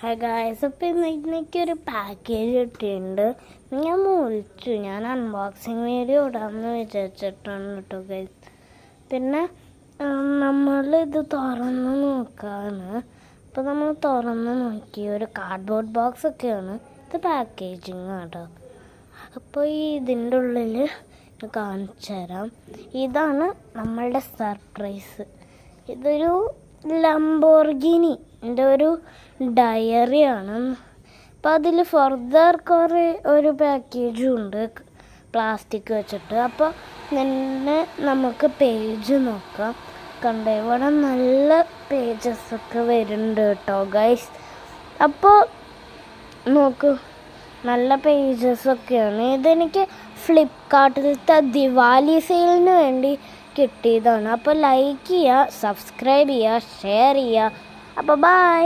Hi guys, അപ്പോൾ ഇന്നേക്കൊരു package കിട്ടിയിട്ടുണ്ട്. ഞാൻ അൺബോക്സിങ് വീഡിയോ ഇടാമെന്ന് വിചാരിച്ചിട്ടാണ് കേട്ടോ ഗൈസ്. പിന്നെ നമ്മളിത് തുറന്ന് നോക്കാണ്. അപ്പോൾ നമ്മൾ തുറന്ന് നോക്കി ഒരു കാർഡ്ബോർഡ് ബോക്സ് ഒക്കെയാണ്. ഇത് പാക്കേജിങ് കേട്ടോ. അപ്പോൾ ഇതിൻ്റെ ഉള്ളിൽ കാണിച്ചു തരാം. ഇതാണ് നമ്മളുടെ സർപ്രൈസ്. ഇതൊരു ലംബോർഗിനിൻ്റെ ഒരു ഡയറിയാണ്. അപ്പോൾ അതിൽ ഫർദർ കുറേ ഒരു പാക്കേജും ഉണ്ട് പ്ലാസ്റ്റിക് വെച്ചിട്ട്. അപ്പോൾ തന്നെ നമുക്ക് പേജ് നോക്കാം. കണ്ടോ, ഇവിടെ നല്ല പേജസൊക്കെ വരുന്നുണ്ട് കേട്ടോ ഗൈസ്. അപ്പോൾ നോക്കൂ, നല്ല പേജസൊക്കെയാണ്. ഇതെനിക്ക് ഫ്ലിപ്കാർട്ടിലത്തെ ദിവാലി സെയിലിന് വേണ്ടി കിട്ടിയതാണ്. അപ്പോൾ ലൈക്ക് ചെയ്യുക, സബ്സ്ക്രൈബ് ചെയ്യുക, ഷെയർ ചെയ്യുക. അപ്പോൾ ബൈ.